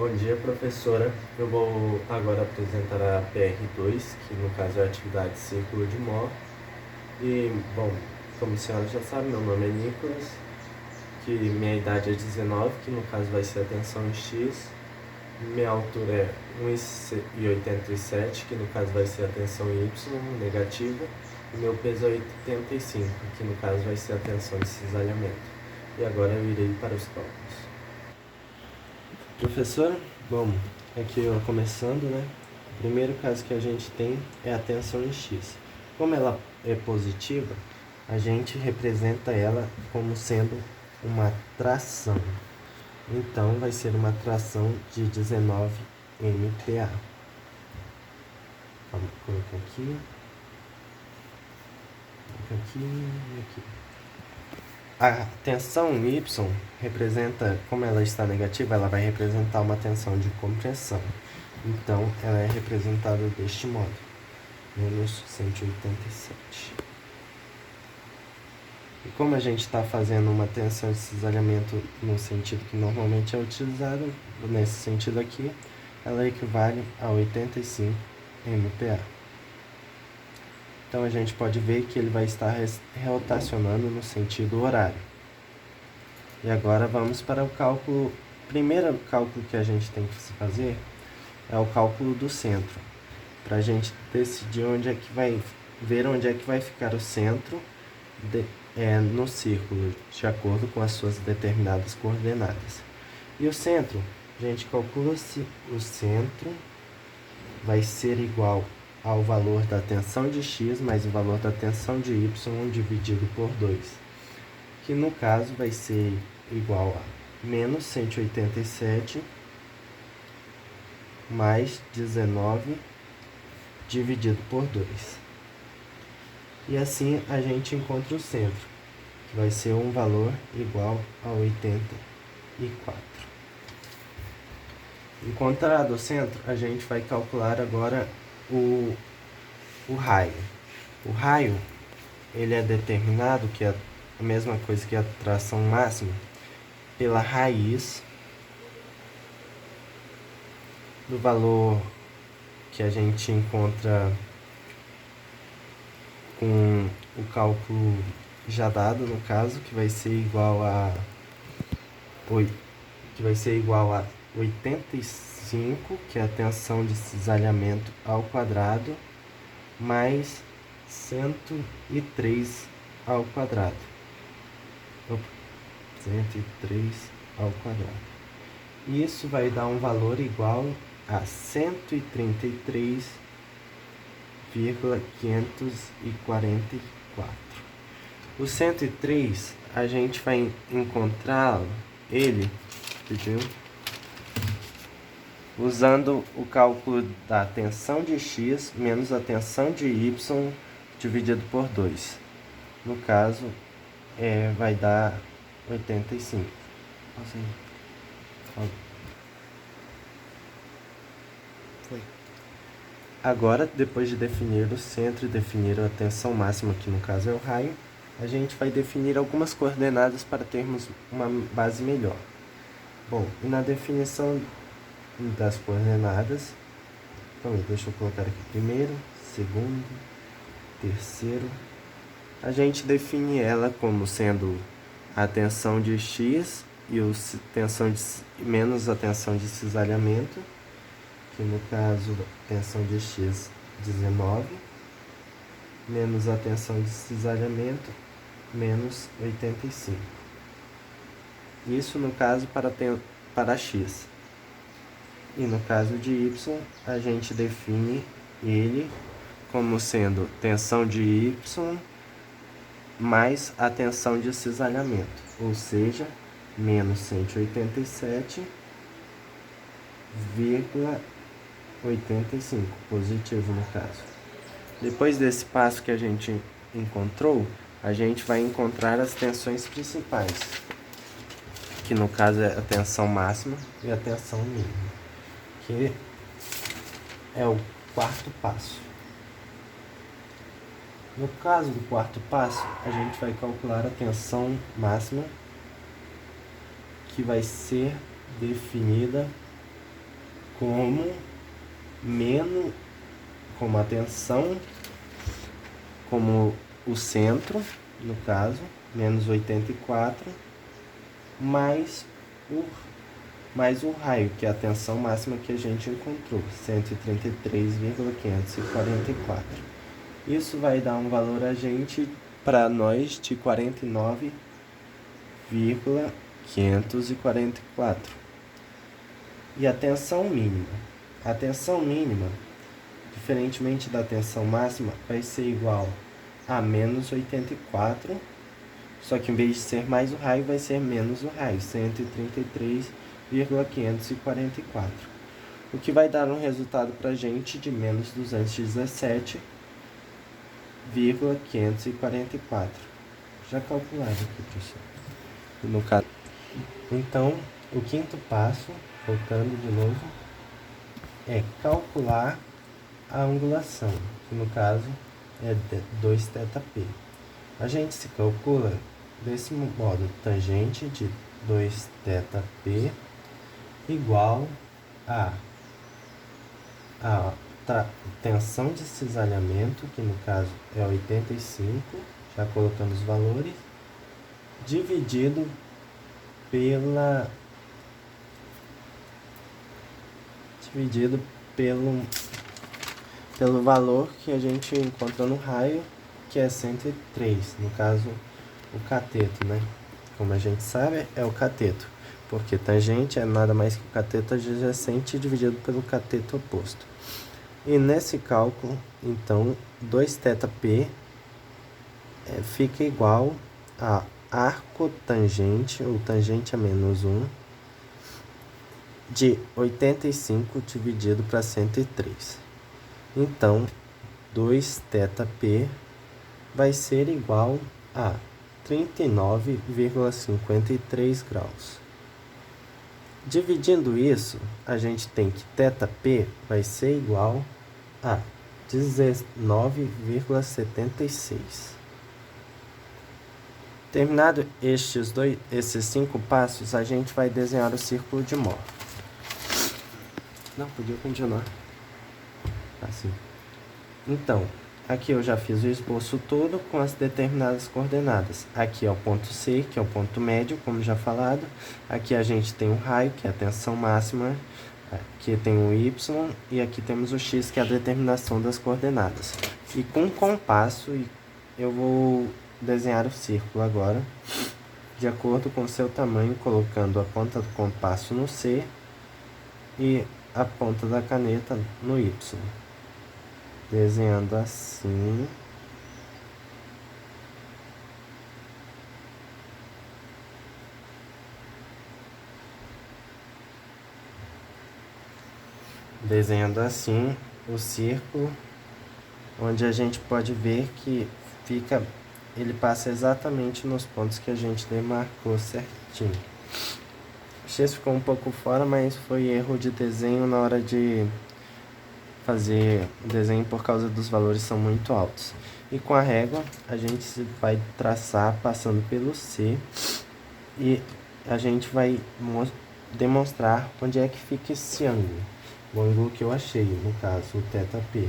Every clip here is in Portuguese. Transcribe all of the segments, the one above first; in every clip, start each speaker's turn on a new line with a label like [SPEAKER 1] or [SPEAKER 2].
[SPEAKER 1] Bom dia, professora. Eu vou agora apresentar a PR2, que no caso é a atividade Círculo de Mohr. E, bom, como a senhora já sabe, meu nome é Nicolas, que minha idade é 19, que no caso vai ser a tensão em X. Minha altura é 1,87, que no caso vai ser a tensão em Y negativa. E meu peso é 85, que no caso vai ser a tensão de cisalhamento. E agora eu irei para os cálculos. Professora, bom, aqui ó, começando, né? O primeiro caso que a gente tem é a tensão em X. Como ela é positiva, a gente representa ela como sendo uma tração. Então, vai ser uma tração de 19 MPa. Vamos colocar aqui. Aqui e aqui. A tensão Y representa, como ela está negativa, ela vai representar uma tensão de compressão. Então, ela é representada deste modo, menos 187. E como a gente está fazendo uma tensão de cisalhamento no sentido que normalmente é utilizado, nesse sentido aqui, ela equivale a 85 MPa. Então, a gente pode ver que ele vai estar rotacionando no sentido horário. E agora vamos para o cálculo. O primeiro cálculo que a gente tem que fazer é o cálculo do centro, para a gente decidir onde é que vai ficar o centro no círculo, de acordo com as suas determinadas coordenadas. E o centro, a gente calcula-se o centro vai ser igual ao valor da tensão de X mais o valor da tensão de Y dividido por 2, que no caso vai ser igual a menos 187 mais 19 dividido por 2. E assim a gente encontra o centro, que vai ser um valor igual a 84. Encontrado o centro, a gente vai calcular agora o raio. O raio, ele é determinado, que é a mesma coisa que a tração máxima, pela raiz do valor que a gente encontra com o cálculo já dado, no caso, que vai ser igual a 85, que é a tensão de cisalhamento ao quadrado, mais 103 ao quadrado. 103 ao quadrado. Isso vai dar um valor igual a 133,544. O 103, a gente vai encontrar ele, usando o cálculo da tensão de X menos a tensão de Y dividido por 2. No caso, vai dar 85. Foi. Agora, depois de definir o centro e definir a tensão máxima, que no caso é o raio, a gente vai definir algumas coordenadas para termos uma base melhor. Bom, e na definição das coordenadas, então deixa eu colocar aqui primeiro, segundo, terceiro. A gente define ela como sendo a tensão de X e menos a tensão de cisalhamento, que no caso tensão de X 19, menos a tensão de cisalhamento, menos 85. Isso no caso para X. E no caso de Y, a gente define ele como sendo tensão de Y mais a tensão de cisalhamento, ou seja, menos 187,85, positivo no caso. Depois desse passo que a gente encontrou, a gente vai encontrar as tensões principais, que no caso é a tensão máxima e a tensão mínima, que é o quarto passo. No caso do quarto passo, a gente vai calcular a tensão máxima, que vai ser definida como menos, como a tensão, como o centro, no caso, menos 84, mais o raio, que é a tensão máxima que a gente encontrou, 133,544. Isso vai dar um valor para nós de 49,544. E a tensão mínima? A tensão mínima, diferentemente da tensão máxima, vai ser igual a menos 84, só que em vez de ser mais o raio, vai ser menos o raio, 133,544. O que vai dar um resultado para a gente de menos 217,544. Já calcularam aqui, professor. No caso. Então, o quinto passo, voltando de novo, é calcular a angulação, que no caso é 2θp. A gente se calcula desse modo: tangente de 2θp igual a tensão de cisalhamento, que no caso é 85, já colocando os valores, dividido pelo valor que a gente encontra no raio, que é 103, no caso o cateto, né? Como a gente sabe, é o cateto, porque tangente é nada mais que o cateto adjacente dividido pelo cateto oposto. E nesse cálculo, então, 2θp fica igual a arco tangente, ou tangente a menos 1, de 85 dividido para 103. Então, 2θp vai ser igual a 39,53 graus. Dividindo isso, a gente tem que θp vai ser igual a 19,76. Terminado esses 5 passos, a gente vai desenhar o círculo de Mohr. Não, podia continuar. Assim. Então, aqui eu já fiz o esboço todo com as determinadas coordenadas. Aqui é o ponto C, que é o ponto médio, como já falado. Aqui a gente tem o raio, que é a tensão máxima. Aqui tem o Y e aqui temos o X, que é a determinação das coordenadas. E com o compasso, eu vou desenhar o círculo agora, de acordo com o seu tamanho, colocando a ponta do compasso no C e a ponta da caneta no Y. Desenhando assim. Desenhando assim o círculo, onde a gente pode ver que ele passa exatamente nos pontos que a gente demarcou certinho. O X ficou um pouco fora, mas foi erro de desenho na hora de fazer o desenho, por causa dos valores são muito altos. E com a régua a gente vai traçar passando pelo C e a gente vai demonstrar onde é que fica esse ângulo. O ângulo que eu achei, no caso, o θp.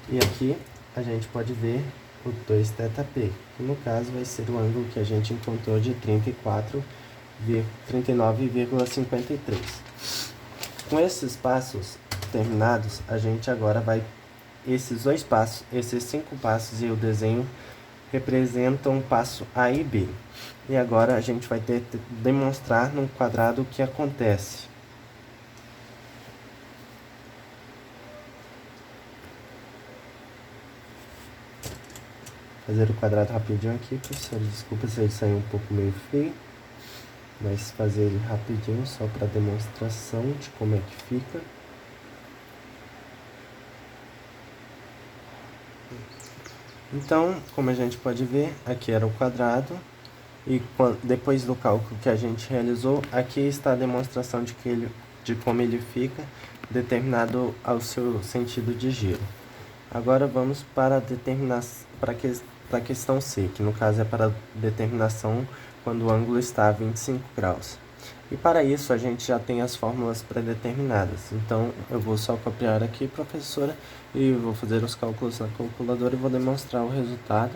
[SPEAKER 1] E aqui a gente pode ver o 2θp, que no caso vai ser o ângulo que a gente encontrou de 39,53. Com esses passos terminados, a gente agora vai... Esses 5 passos e o desenho representam o passo A e B. E agora a gente vai demonstrar no quadrado o que acontece. Fazer o quadrado rapidinho aqui, professor. Desculpa se ele saiu um pouco meio feio, mas fazer ele rapidinho só para demonstração de como é que fica. Então, como a gente pode ver, aqui era o quadrado, e depois do cálculo que a gente realizou, aqui está a demonstração de como ele fica, determinado ao seu sentido de giro. Agora vamos para a questão C, que no caso é para a determinação quando o ângulo está a 25 graus. E para isso a gente já tem as fórmulas pré-determinadas. Então eu vou só copiar aqui, professora, e vou fazer os cálculos na calculadora e vou demonstrar o resultado.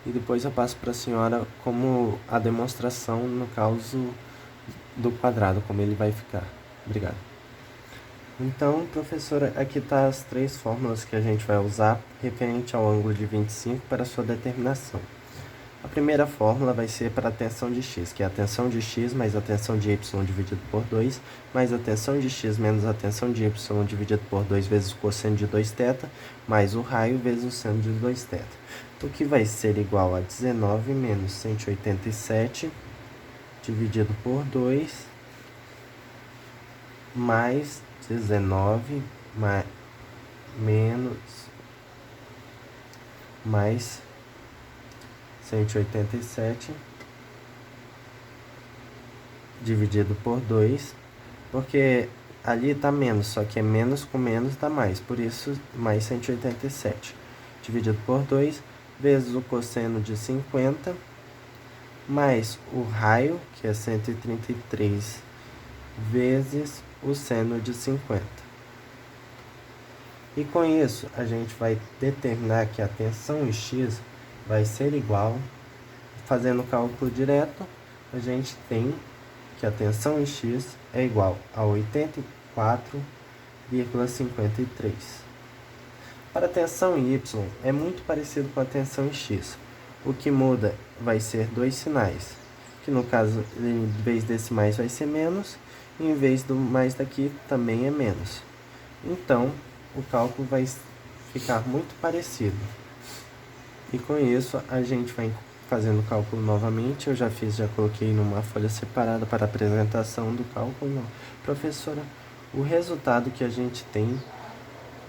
[SPEAKER 1] E depois eu passo para a senhora como a demonstração no caso do quadrado, como ele vai ficar. Obrigado. Então, professora, aqui está as 3 fórmulas que a gente vai usar referente ao ângulo de 25 para a sua determinação. A primeira fórmula vai ser para a tensão de x, que é a tensão de x mais a tensão de y dividido por 2, mais a tensão de x menos a tensão de y dividido por 2 vezes o cosseno de 2θ, mais o raio vezes o seno de 2θ. O que vai ser igual a 19 menos 187 dividido por 2, mais 19 menos mais 187 dividido por 2, porque ali está menos, só que é menos com menos dá mais, por isso mais 187 dividido por 2 vezes o cosseno de 50 mais o raio, que é 133, vezes o seno de 50. E com isso, a gente vai determinar que a tensão em x vai ser igual, fazendo o cálculo direto, a gente tem que a tensão em x é igual a 84,53. Para a tensão em y, é muito parecido com a tensão em x. O que muda vai ser 2 sinais, que no caso, em vez desse mais vai ser menos, e em vez do mais daqui também é menos. Então, o cálculo vai ficar muito parecido. E com isso, a gente vai fazendo o cálculo novamente. Eu já coloquei numa folha separada para a apresentação do cálculo. Não. Professora, o resultado que a gente tem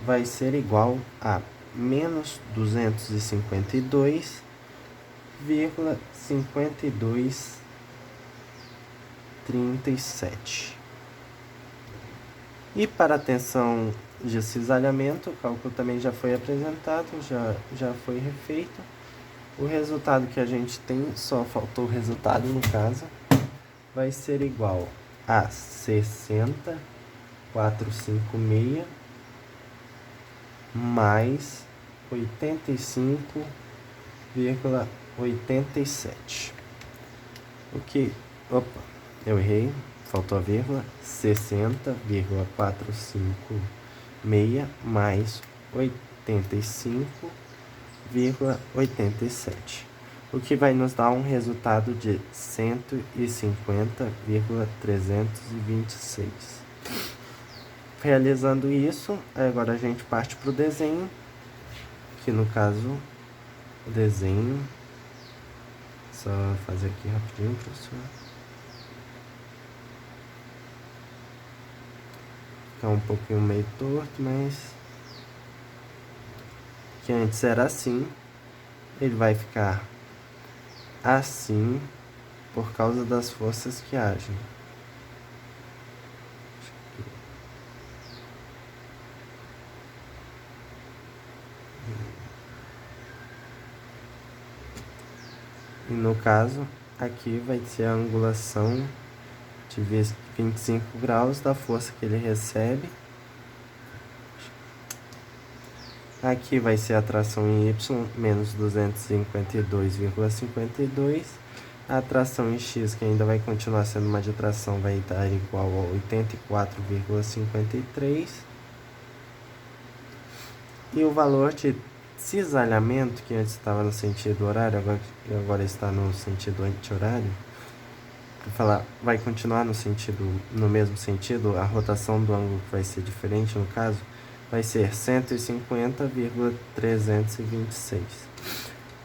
[SPEAKER 1] vai ser igual a menos 252,5237. E para a tensão de cisalhamento, o cálculo também já foi apresentado, já foi refeito. O resultado que a gente tem, só faltou o resultado no caso, vai ser igual a 60,456 mais 85,87. O que... Opa, eu errei. Faltou a vírgula, 60,456 mais 85,87. O que vai nos dar um resultado de 150,326. Realizando isso, agora a gente parte para o desenho, que no caso, o desenho, só fazer aqui rapidinho, professor. Ficar um pouquinho meio torto, mas que antes era assim, ele vai ficar assim por causa das forças que agem. E no caso, aqui vai ser a angulação de 25 graus da força que ele recebe. Aqui vai ser a tração em Y, menos 252,52. A tração em X, que ainda vai continuar sendo uma ditração, vai estar igual a 84,53. E o valor de cisalhamento, que antes estava no sentido horário, agora está no sentido anti-horário, vai continuar no mesmo sentido, a rotação do ângulo vai ser diferente no caso, vai ser 150,326.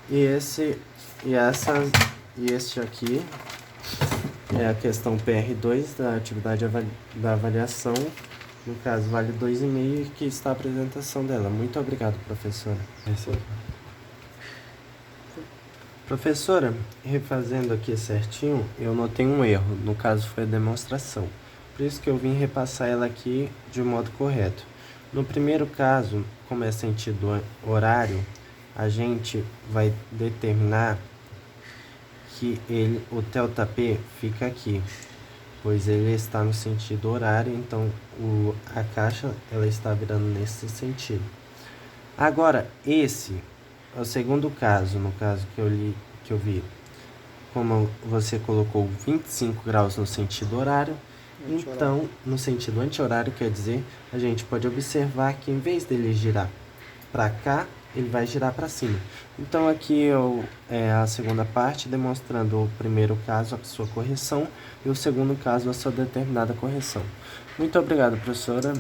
[SPEAKER 1] E este aqui é a questão PR2 da atividade da avaliação, no caso vale 2,5, e que está a apresentação dela. Muito obrigado, professora. Professora, refazendo aqui certinho, eu notei um erro, no caso foi a demonstração. Por isso que eu vim repassar ela aqui de modo correto. No primeiro caso, como é sentido horário, a gente vai determinar que o ΔP fica aqui. pois ele está no sentido horário, então a caixa ela está virando nesse sentido. Agora, esse é o segundo caso, no caso que eu vi, como você colocou 25 graus no sentido horário, então, no sentido anti-horário, quer dizer, a gente pode observar que em vez dele girar para cá, ele vai girar para cima. Então, aqui é a segunda parte, demonstrando o primeiro caso, a sua correção, e o segundo caso, a sua determinada correção. Muito obrigado, professora.